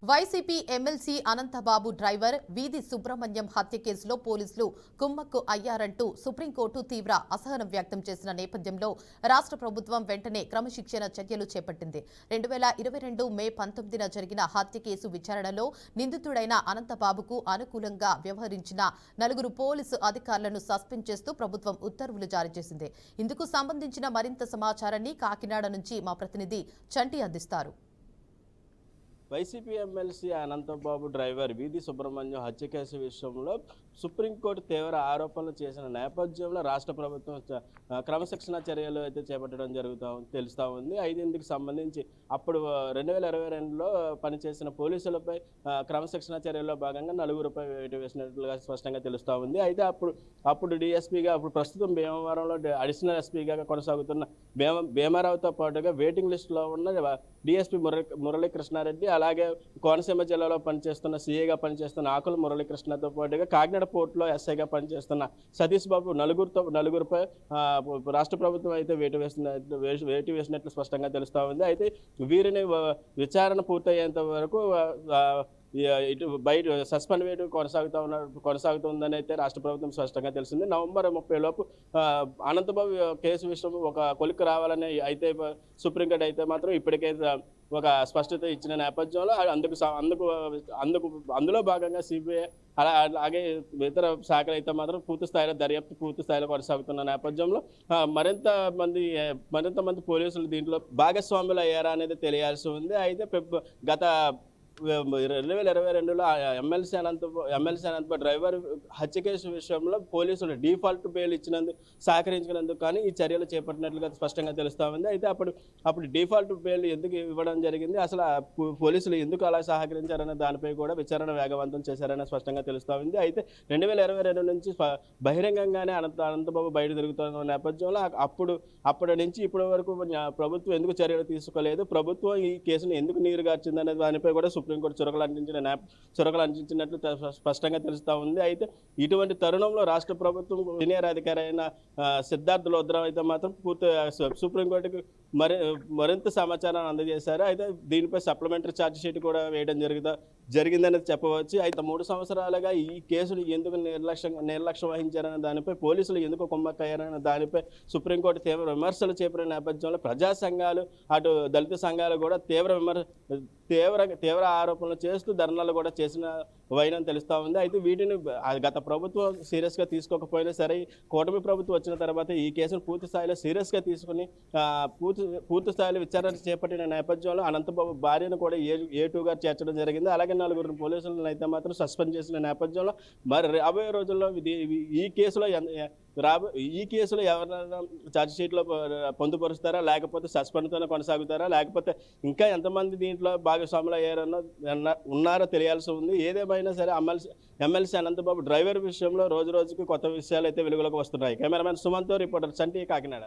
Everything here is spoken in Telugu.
వైసీపీ ఎమ్మెల్సీ అనంతబాబు డ్రైవర్ వీధి సుబ్రహ్మణ్యం హత్య కేసులో పోలీసులు కుమ్మక్కు అయ్యారంటూ సుప్రీంకోర్టు తీవ్ర అసహనం వ్యక్తం చేసిన నేపథ్యంలో రాష్ట్ర ప్రభుత్వం వెంటనే క్రమశిక్షణ చర్యలు చేపట్టింది. 2022 మే 19న జరిగిన హత్య కేసు విచారణలో నిందితుడైన అనంతబాబుకు అనుకూలంగా వ్యవహరించిన 4 పోలీసు అధికారులను సస్పెండ్ చేస్తూ ప్రభుత్వం ఉత్తర్వులు జారీ చేసింది. ఇందుకు సంబంధించిన మరింత సమాచారాన్ని కాకినాడ నుంచి మా ప్రతినిధి చంటి అందిస్తారు. వైసీపీ ఎమ్మెల్సీ అనంతబాబు డ్రైవర్ వీధి సుబ్రహ్మణ్యం హత్య కేసు విషయంలో సుప్రీంకోర్టు తీవ్ర ఆరోపణలు చేసిన నేపథ్యంలో రాష్ట్ర ప్రభుత్వం క్రమశిక్షణ చర్యలు అయితే చేపట్టడం తెలుస్తూ ఉంది. ఇందుకు సంబంధించి అప్పుడు 2022లో పనిచేసిన పోలీసులపై క్రమశిక్షణ చర్యల్లో భాగంగా 4 వేటు వేసినట్లుగా స్పష్టంగా తెలుస్తూ ఉంది. అయితే అప్పుడు డిఎస్పీగా ప్రస్తుతం భీమవరంలో అడిషనల్ ఎస్పీగా కొనసాగుతున్న భీమారావుతో పాటుగా వెయిటింగ్ లిస్టులో ఉన్న డిఎస్పీ మురళీకృష్ణారెడ్డి, అలాగే కోనసీమ జిల్లాలో పనిచేస్తున్న సీఏగా పనిచేస్తున్న ఆకుల మురళీకృష్ణతో పాటుగా కాకినాడ పోర్టులో ఎస్ఐగా పనిచేస్తున్న సతీష్ బాబు నలుగురిపై రాష్ట్ర ప్రభుత్వం అయితే వేటు వేసినట్లు స్పష్టంగా తెలుస్తూ ఉంది. అయితే వీరిని విచారణ పూర్తయ్యేంత వరకు ఇటు బయట సస్పెండ్ వేటు కొనసాగుతుందని అయితే రాష్ట్ర ప్రభుత్వం స్పష్టంగా తెలిసింది. నవంబర్ 30 లోపు అనంతబాబు కేసు విషయం ఒక కొలిక్కి రావాలని అయితే సుప్రీంకోర్టు అయితే మాత్రం ఇప్పటికే ఒక స్పష్టత ఇచ్చిన నేపథ్యంలో అందులో భాగంగా సిబిఐ అలాగే ఇతర శాఖలు అయితే మాత్రం దర్యాప్తు పూర్తి స్థాయిలో కొనసాగుతున్న నేపథ్యంలో మరింత మంది పోలీసులు దీంట్లో భాగస్వాములు అయ్యారా అనేది తెలియాల్సి ఉంది. అయితే గత 2022లో ఎమ్మెల్సీ అనంతబాబు డ్రైవర్ హత్య కేసు విషయంలో పోలీసులు డిఫాల్ట్ బెయిల్ సహకరించినందుకు కానీ ఈ చర్యలు చేపట్టినట్లుగా స్పష్టంగా తెలుస్తూ ఉంది. అయితే అప్పుడు డిఫాల్ట్ బెయిల్ ఎందుకు ఇవ్వడం జరిగింది, అసలు పోలీసులు ఎందుకు అలా సహకరించారనే దానిపై కూడా విచారణ వేగవంతం చేశారని స్పష్టంగా తెలుస్తూ ఉంది. అయితే 2022 నుంచి బహిరంగంగానే అనంతబాబు బయట తిరుగుతున్న నేపథ్యంలో అప్పటి నుంచి ఇప్పటి వరకు ప్రభుత్వం ఎందుకు చర్యలు తీసుకోలేదు, ప్రభుత్వం ఈ కేసును ఎందుకు నీరుగార్చిందనే దానిపై కూడా సుప్రీంకోర్టు చొరకలు అందించినట్లు స్పష్టంగా తెలుస్తూ ఉంది. అయితే ఇటువంటి తరుణంలో రాష్ట్ర ప్రభుత్వం సీనియర్ అధికారి అయిన సిద్ధార్థ్ లోద్రా అయితే మాత్రం సుప్రీంకోర్టుకు మరింత సమాచారాన్ని అందజేశారు. అయితే దీనిపై సప్లిమెంటరీ ఛార్జ్ షీట్ కూడా వేయడం జరిగిందని చెప్పవచ్చు. అయితే 3 సంవత్సరాలుగా ఈ కేసులు ఎందుకు నిర్లక్ష్యం వహించారనే దానిపై, పోలీసులు ఎందుకు కుమ్మక్కయ్యారనే దానిపై సుప్రీంకోర్టు తీవ్ర విమర్శలు చేపట్టిన నేపథ్యంలో ప్రజా సంఘాలు అటు దళిత సంఘాలు కూడా తీవ్ర ఆరోపణలు చేస్తూ ధర్నాలు కూడా చేసిన వైనం తెలుస్తూ ఉంది. అయితే వీటిని గత ప్రభుత్వం సీరియస్గా తీసుకోకపోయినా సరే కూటమి ప్రభుత్వం వచ్చిన తర్వాత ఈ కేసును పూర్తి స్థాయిలో సీరియస్గా తీసుకుని పూర్తి స్థాయిలో విచారణ చేపట్టిన నేపథ్యంలో అనంతబాబు భార్యను కూడా A2గా చేర్చడం జరిగింది. అలాగే 4 పోలీసులను అయితే మాత్రం సస్పెండ్ చేసిన నేపథ్యంలో మరి రాబోయే రోజుల్లో ఈ కేసులో ఎవరైనా ఛార్జ్ షీట్లో పొందుపరుస్తారా, లేకపోతే సస్పెండ్తోనే కొనసాగుతారా, లేకపోతే ఇంకా ఎంతమంది దీంట్లో భాగస్వాములు ఉన్నారో తెలియాల్సి ఉంది. ఏదేమైనా సరే ఎమ్మెల్సీ అనంతబాబు డ్రైవర్ విషయంలో రోజుకి కొత్త విషయాలు అయితే వెలుగులోకి వస్తున్నాయి. కెమెరామెన్ సుమంత్తో రిపోర్టర్ చంటి, కాకినాడ.